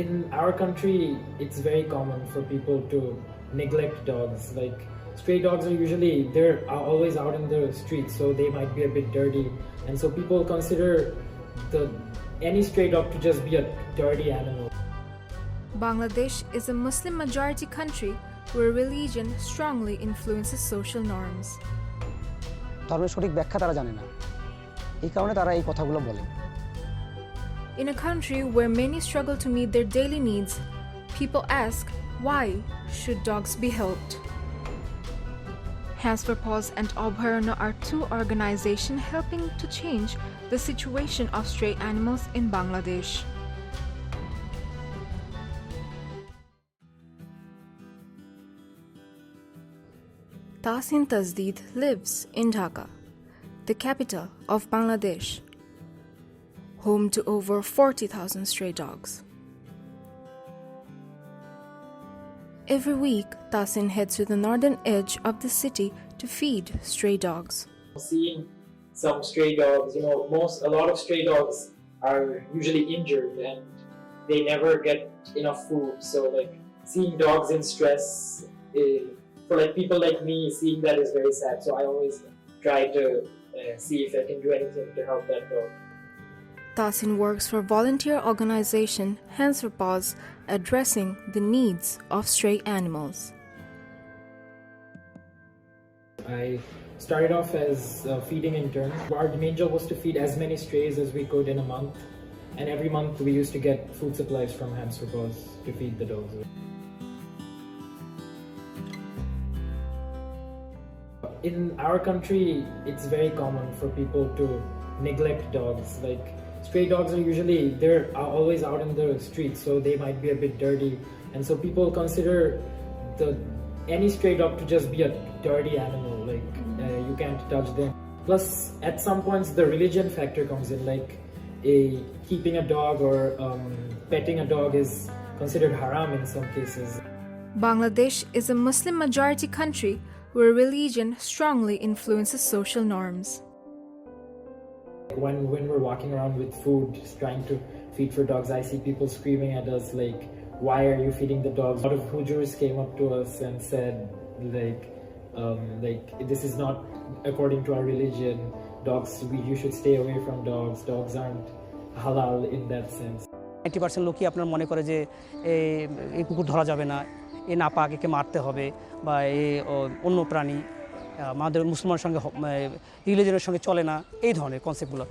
In our country, it's very common for people to neglect dogs. Like stray dogs they're always out in the streets, so they might be a bit dirty, and so people consider any stray dog to just be a dirty animal. Bangladesh is a Muslim majority country where religion strongly influences social norms. ধর্মের সঠিক ব্যাখ্যা তারা জানে না, এই কারণে তারা এই কথাগুলো বলে। In a country where many struggle to meet their daily needs, people ask, why should dogs be helped? Hands for Paws and Abharana are two organizations helping to change the situation of stray animals in Bangladesh. Tahsin Tasdeed lives in Dhaka, the capital of Bangladesh, home to over 40,000 stray dogs. Every week, Tahsin heads to the northern edge of the city to feed stray dogs. Seeing some stray dogs, a lot of stray dogs are usually injured and they never get enough food. So seeing dogs in stress, for people like me, seeing that is very sad. So I always try to see if I can do anything to help that dog. Tahsin works for volunteer organization Hands for Paws, addressing the needs of stray animals. I started off as a feeding intern. Our main job was to feed as many strays as we could in a month, and every month we used to get food supplies from Hands for Paws to feed the dogs. In our country, it's very common for people to neglect dogs. Like stray dogs they're always out in the streets, so they might be a bit dirty, and so people consider any stray dog to just be a dirty animal. You can't touch them. Plus, at some points, the religion factor comes in. Keeping a dog or petting a dog is considered haram in some cases. Bangladesh is a Muslim majority country where religion strongly influences social norms. When we're walking around with food, trying to feed for dogs, I see people screaming at us why are you feeding the dogs? A lot of Hujurs came up to us and said this is not according to our religion. You should stay away from dogs. Dogs aren't halal in that sense. 90% লোকই আপনার মনে করে যে এই কুকুর ধরা যাবে না, এ নাপাক, একে মারতে হবে, বা অন্য প্রাণী আমাদের মুসলমানের সঙ্গে রিলিজনের সঙ্গে চলে না, এই ধরনের কনসেপ্টগুলো।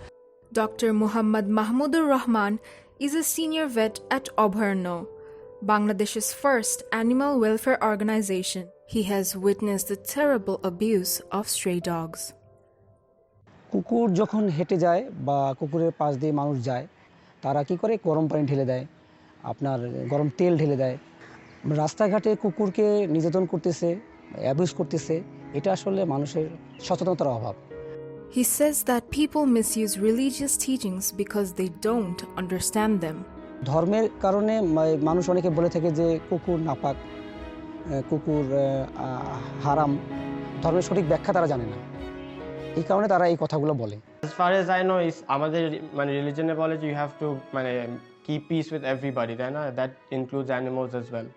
Dr. Muhammad Mahmudur Rahman is a senior vet at Abharana, Bangladesh's first animal welfare organization. He has witnessed the terrible abuse of stray dogs. কুকুর যখন হেঁটে যায় বা কুকুরের পাশ দিয়ে মানুষ যায়, তারা কি করে গরম পানি ঢেলে দেয়, আপনার গরম তেল ঢেলে দেয়, রাস্তাঘাটে কুকুরকে নির্যাতন করতেছে, অ্যাবিউজ করতেছে। এটা আসলে মানুষের সচেতনতার অভাব। He says that people misuse religious teachings because they don't understand them. ধর্মের কারণে মানুষ অনেকে বলে থাকে যে কুকুর নাপাক, কুকুর হারাম। ধর্মের সঠিক ব্যাখ্যা তারা জানে না, এই কারণে তারা এই কথাগুলো বলে। As far as I know, আমাদের রিলিজনে বলে যে you have to keep peace with everybody, তাই না? That includes animals as well.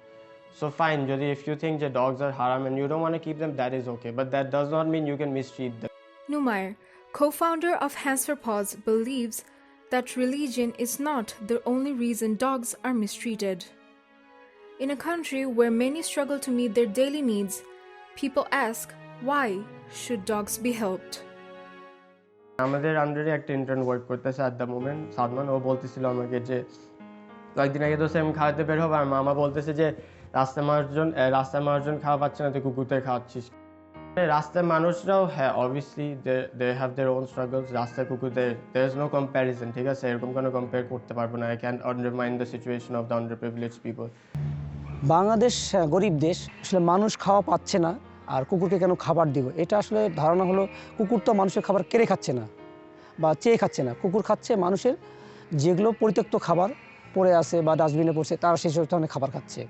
So fine, if you think that dogs are haram and you don't want to keep them, that is okay. But that does not mean you can mistreat them. Numair, co-founder of Hands for Paws, believes that religion is not the only reason dogs are mistreated. In a country where many struggle to meet their daily needs, people ask, why should dogs be helped? আমাদের আন্ডারে একটা intern work করতেছে at the moment, Sadman. ও বলতেছিল আমাকে যে কয়েকদিন আগে তো সেম খাওয়াতে বের হবে, আর মামা বলতেছে যে রাস্তায় মানুষজন খাওয়া পাচ্ছে না, তুই কুকুরদের খাওয়াচ্ছিস। রাস্তায় মানুষরাও, হ্যাঁ, obviously they have their own struggles. রাস্তায় কুকুরদের দেয়ার ইজ নো কম্প্যারিজন, ঠিক আছে? এরকম কোনো কম্পেয়ার করতে পারবো না। I can undermine the situation of the underprivileged people. Bangladesh গরিব দেশ, আসলে মানুষ খাওয়া পাচ্ছে না, আর কুকুরকে কেন খাবার দিব? এটা আসলে ধারণা হলো কুকুর তো মানুষের খাবার কেড়ে খাচ্ছে না বা চেয়ে খাচ্ছে না, কুকুর খাচ্ছে মানুষের যেগুলো পরিত্যক্ত খাবার পড়ে আছে বা ডাস্টবিনে পড়ছে, তারা সেই ধরনের খাবার খাচ্ছে।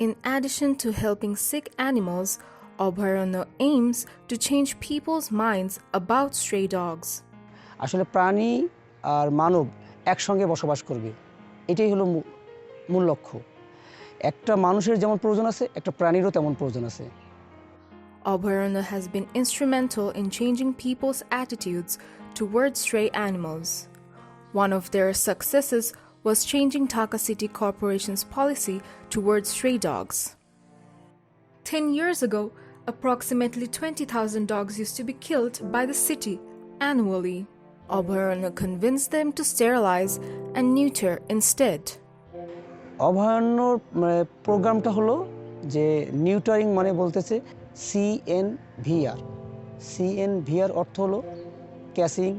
In addition to helping sick animals, Abharana aims to change people's minds about stray dogs. আসলে প্রাণী আর মানব একসঙ্গে বসবাস করবে, এটাই হলো মূল লক্ষ্য। একটা মানুষের যেমন প্রয়োজন আছে, একটা প্রাণীরও তেমন প্রয়োজন আছে। Abharana has been instrumental in changing people's attitudes towards stray animals. One of their successes was changing Dhaka City Corporation's policy towards stray dogs. 10 years ago, approximately 20,000 dogs used to be killed by the city annually. Abharana convinced them to sterilize and neuter instead. অভয়ারণ্যর প্রোগ্রামটা হলো যে নিউটারিং মানে বলতেছে CNVR। CNVR অর্থ হলো catching,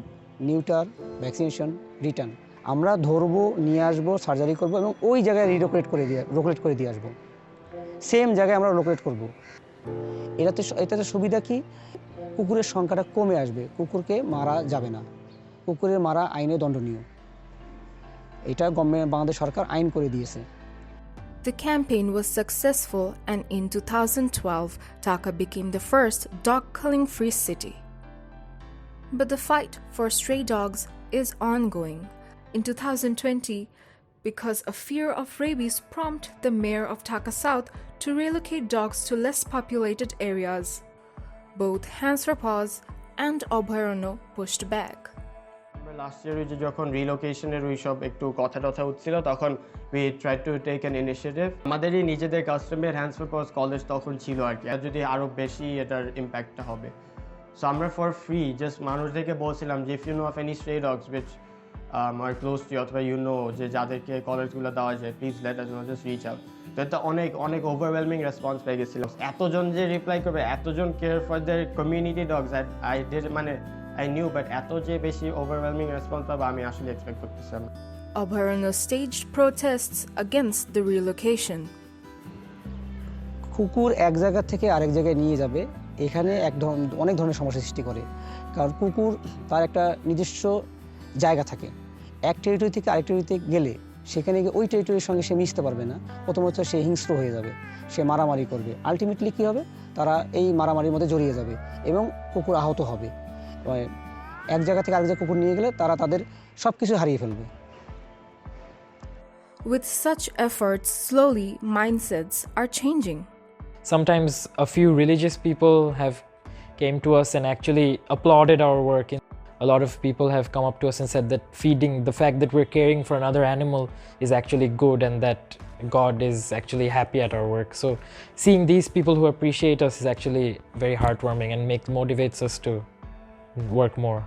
neuter, vaccination, return. আমরা ধরবো, নিয়ে আসবো, সার্জারি করবো এবং ওই জায়গায় রোকুলেট করে দিয়ে আসবো। সেম জায়গায় আমরা লোকেট করব। এটাতে সুবিধা কি, কুকুরের সংখ্যাটা কমে আসবে, কুকুরকে মারা যাবে না, কুকুরের মারা আইনে দণ্ডনীয়। এটা বাংলাদেশ সরকার আইন করে দিয়েছে। The campaign was successful, and in 2012, Dhaka became the first dog-culling-free city. But the fight for stray dogs is ongoing. In 2020, because of fear of rabies prompted the mayor of Dhaka South to relocate dogs to less populated areas. Both Hands for Paws and Abharana pushed back. Last year যখন রিলোকেশনের ওই সব একটু কথা উঠছিল, তখন we try to take an initiative. আমাদেরই নিজেদের customer hands for paws college তখন ছিল আর কি, যদি আরও বেশি এটার ইম্প্যাক্টটা হবে। সো আমরা ফর ফ্রি জাস্ট মানুষদেরকে বলছিলাম যে if you know of any stray dogs which are close to, অথবা ইউ নো যে যাদেরকে কলেজগুলো দেওয়া যায়, please let us know, just reach out. তো এটা অনেক ওভারওয়েলমিং রেসপন্স পেয়ে গেছিল। এতজন যে রিপ্লাই করবে, এতজন care for the community dogs, I knew, but এত যে বেশি overwhelming response পাবো আমি আসলে এক্সপেক্ট করতেছিলাম। Abharana staged protests against the relocation. কুকুর এক জায়গা থেকে আরেক জায়গায় নিয়ে যাবে, এখানে অনেক ধরনের সমস্যা সৃষ্টি করে। কারণ কুকুর তার একটা নিজস্ব জায়গা থাকে, এক টেরিটরি থেকে আরেক টেরিটরিতে গেলে সেখানে গিয়ে ওই টেরিটরির সঙ্গে সে মিশতে পারবে না, প্রথমত সে হিংস্র হয়ে যাবে, সে মারামারি করবে। আলটিমেটলি কী হবে, তারা এই মারামারির মধ্যে জড়িয়ে যাবে এবং কুকুর আহত হবে। এক জায়গা থেকে আরেক জায়গায় কুকুর নিয়ে গেলে তারা তাদের সব কিছু হারিয়ে ফেলবে। With such efforts, slowly mindsets are changing. Sometimes a few religious people have came to us and actually applauded our work. A lot of people have come up to us and said that the fact that we're caring for another animal is actually good, and that God is actually happy at our work. So seeing these people who appreciate us is actually very heartwarming and motivates us to work more.